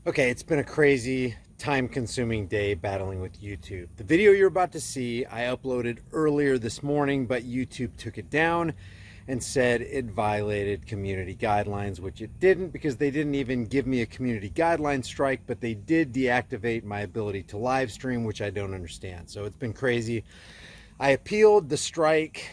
Okay, it's been a crazy, time-consuming day battling with YouTube. The video you're about to see, I uploaded earlier this morning, but YouTube took it down and said it violated community guidelines, which it didn't because they didn't even give me a community guideline strike, but they did deactivate my ability to live stream, which I don't understand. So it's been crazy. I appealed the strike,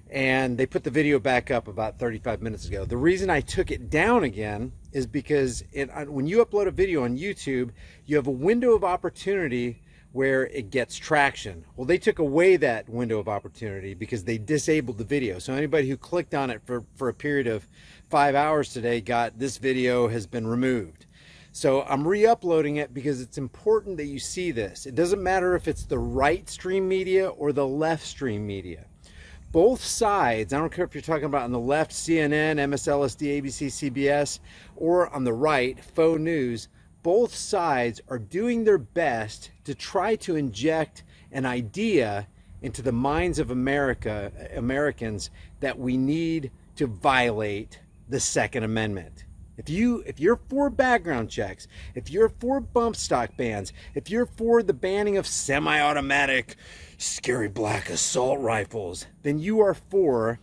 and they put the video back up about 35 minutes ago. The reason I took it down again is because when you upload a video on YouTube, you have a window of opportunity where it gets traction. Well, they took away that window of opportunity because they disabled the video. So anybody who clicked on it for a period of 5 hours today got this video has been removed. So I'm re-uploading it because it's important that you see this. It doesn't matter if it's the right stream media or the left stream media. Both sides, I don't care if you're talking about on the left, CNN, MSLSD, ABC, CBS, or on the right, faux news, both sides are doing their best to try to inject an idea into the minds of Americans that we need to violate the Second Amendment. If you're for background checks, if you're for bump stock bans, if you're for the banning of semi-automatic scary black assault rifles, then you are for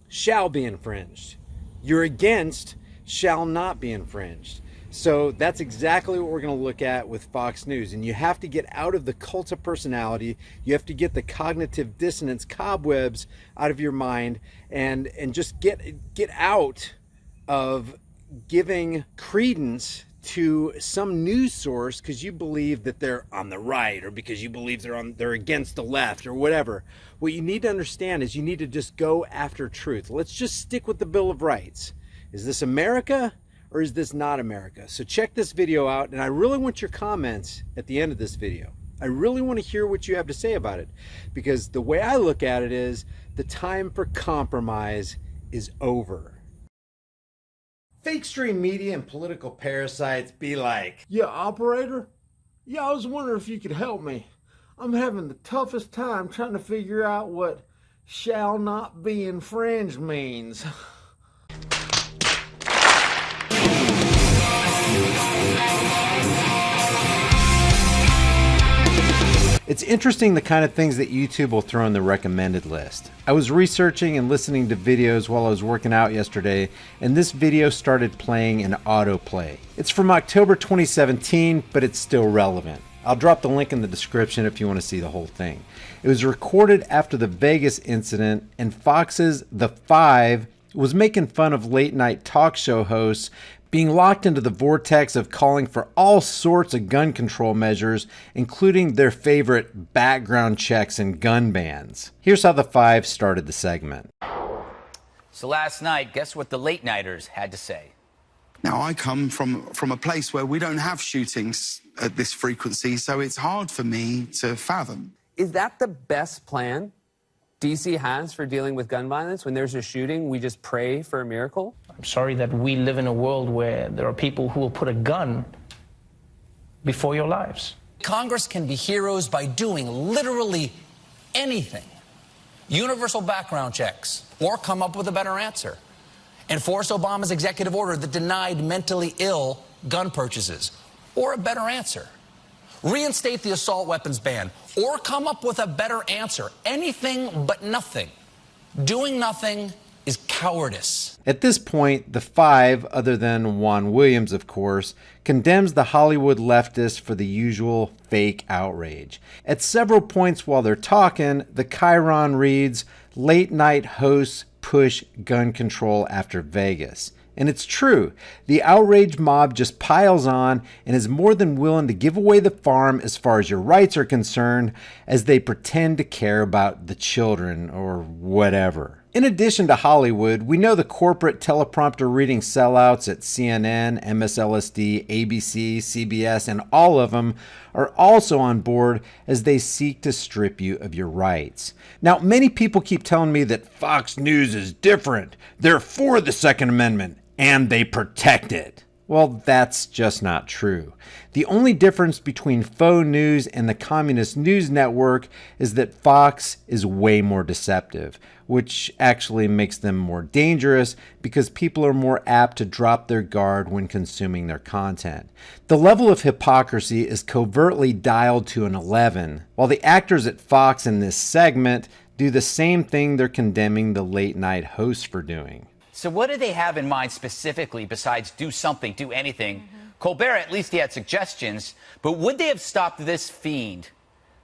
shall be infringed. You're against shall not be infringed. So that's exactly what we're going to look at with Fox News. And you have to get out of the cult of personality. You have to get the cognitive dissonance cobwebs out of your mind and just get out of giving credence to some news source because you believe that they're on the right or because you believe they're against the left or whatever. What you need to understand is you need to just go after truth. Let's just stick with the Bill of Rights. Is this America or is this not America? So check this video out, and I really want your comments at the end of this video. I really want to hear what you have to say about it, because the way I look at it is the time for compromise is over. Fake stream media and political parasites be like, yeah, operator? Yeah, I was wondering if you could help me. I'm having the toughest time trying to figure out what shall not be infringed means. It's interesting the kind of things that YouTube will throw in the recommended list. I was researching and listening to videos while I was working out yesterday, and this video started playing in autoplay. It's from October 2017, but it's still relevant. I'll drop the link in the description if you want to see the whole thing. It was recorded after the Vegas incident, and Fox's The Five was making fun of late night talk show hosts being locked into the vortex of calling for all sorts of gun control measures, including their favorite background checks and gun bans. Here's how The Five started the segment. So last night, guess what the late nighters had to say? Now, I come from a place where we don't have shootings at this frequency, so it's hard for me to fathom. Is that the best plan DC has for dealing with gun violence? When there's a shooting, we just pray for a miracle? I'm sorry that we live in a world where there are people who will put a gun before your lives. Congress can be heroes by doing literally anything. Universal background checks, or come up with a better answer. Enforce Obama's executive order that denied mentally ill gun purchases, or a better answer. Reinstate the assault weapons ban, or come up with a better answer. Anything but nothing. Doing nothing is cowardice. At this point, The Five, other than Juan Williams, of course, condemns the Hollywood leftists for the usual fake outrage. At several points while they're talking, the chyron reads, "Late night hosts push gun control after Vegas." And it's true. The outrage mob just piles on and is more than willing to give away the farm as far as your rights are concerned, as they pretend to care about the children or whatever. In addition to Hollywood, we know the corporate teleprompter reading sellouts at CNN, MSLSD, ABC, CBS, and all of them are also on board as they seek to strip you of your rights. Now, many people keep telling me that Fox News is different. They're for the Second Amendment and they protect it. Well, that's just not true. The only difference between faux news and the communist news network is that Fox is way more deceptive, which actually makes them more dangerous because people are more apt to drop their guard when consuming their content. The level of hypocrisy is covertly dialed to an 11, while the actors at Fox in this segment do the same thing they're condemning the late night hosts for doing. So what do they have in mind specifically besides do something, do anything? Colbert, at least he had suggestions, but would they have stopped this fiend?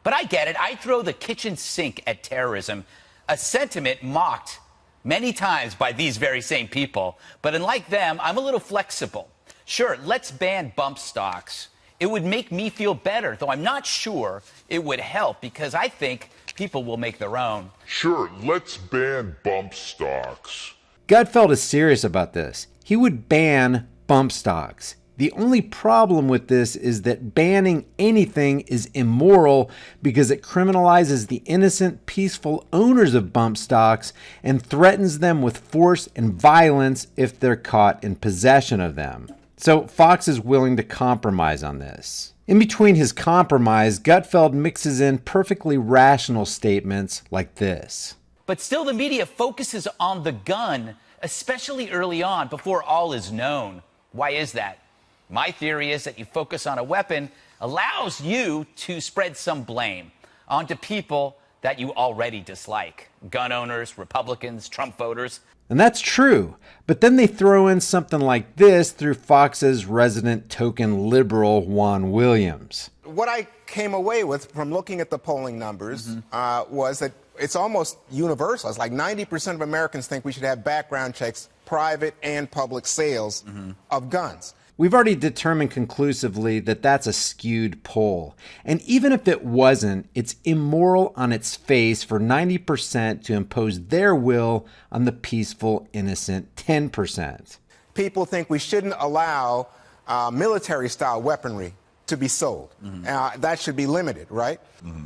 But I get it. I throw the kitchen sink at terrorism, a sentiment mocked many times by these very same people. But unlike them, I'm a little flexible. Sure, let's ban bump stocks. It would make me feel better, though I'm not sure it would help because I think people will make their own. Sure, let's ban bump stocks. Gutfeld is serious about this. He would ban bump stocks. The only problem with this is that banning anything is immoral because it criminalizes the innocent, peaceful owners of bump stocks and threatens them with force and violence if they're caught in possession of them. So Fox is willing to compromise on this. In between his compromise, Gutfeld mixes in perfectly rational statements like this. But still, the media focuses on the gun, especially early on, before all is known. Why is that? My theory is that you focus on a weapon allows you to spread some blame onto people that you already dislike. Gun owners, Republicans, Trump voters. And that's true, but then they throw in something like this through Fox's resident token liberal, Juan Williams. What I came away with from looking at the polling numbers was that it's almost universal. It's like 90% of Americans think we should have background checks, private and public sales of guns. We've already determined conclusively that that's a skewed poll. And even if it wasn't, it's immoral on its face for 90% to impose their will on the peaceful, innocent 10%. People think we shouldn't allow military-style weaponry to be sold. That should be limited, right?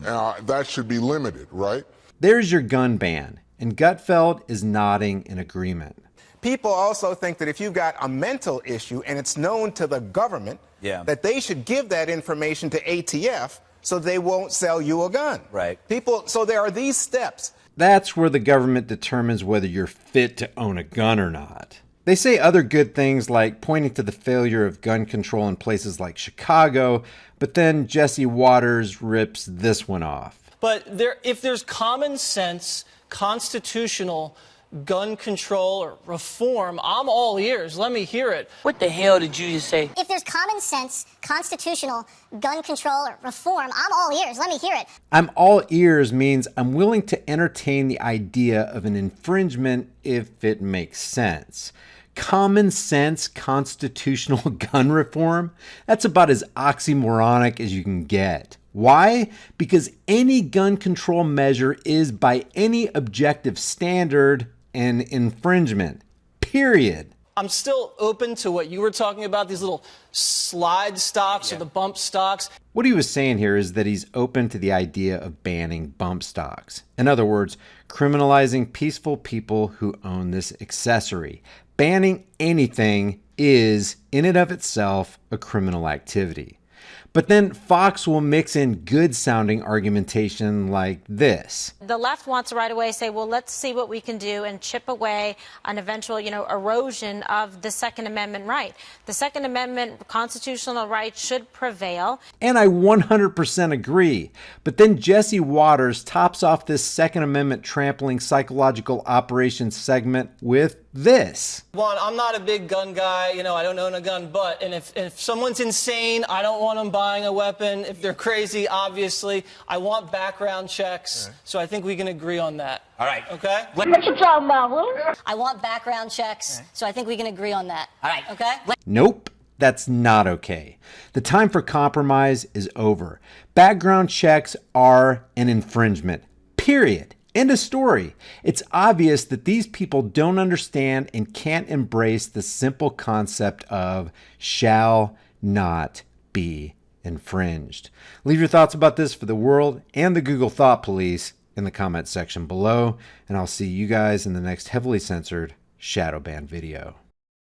That should be limited, right? There's your gun ban, and Gutfeld is nodding in agreement. People also think that if you've got a mental issue and it's known to the government, that they should give that information to ATF so they won't sell you a gun. Right. So there are these steps. That's where the government determines whether you're fit to own a gun or not. They say other good things like pointing to the failure of gun control in places like Chicago, but then Jesse Waters rips this one off. But if there's common sense, constitutional gun control or reform, I'm all ears. Let me hear it. What the hell did you just say? If there's common sense, constitutional gun control or reform, I'm all ears. Let me hear it. I'm all ears means I'm willing to entertain the idea of an infringement if it makes sense. Common sense constitutional gun reform? That's about as oxymoronic as you can get. Why? Because any gun control measure is, by any objective standard, an infringement. Period. I'm still open to what you were talking about, these little slide stocks or the bump stocks. What he was saying here is that he's open to the idea of banning bump stocks. In other words, criminalizing peaceful people who own this accessory. Banning anything is, in and of itself, a criminal activity. But then Fox will mix in good-sounding argumentation like this. The left wants to right away say, well, let's see what we can do and chip away an eventual, erosion of the Second Amendment right. The Second Amendment constitutional right should prevail. And I 100% agree. But then Jesse Waters tops off this Second Amendment trampling psychological operations segment with this. One, I'm not a big gun guy. I don't own a gun, and if someone's insane, I don't want them buying a weapon. If they're crazy, obviously, I want background checks. So I think we can agree on that. All right. Okay? What you talking about, Will? I want background checks, so I think we can agree on that. All right. Okay? Nope. That's not okay. The time for compromise is over. Background checks are an infringement. Period. End of story. It's obvious that these people don't understand and can't embrace the simple concept of shall not be infringed. Leave your thoughts about this for the world and the Google Thought Police in the comment section below, and I'll see you guys in the next heavily censored shadow ban video.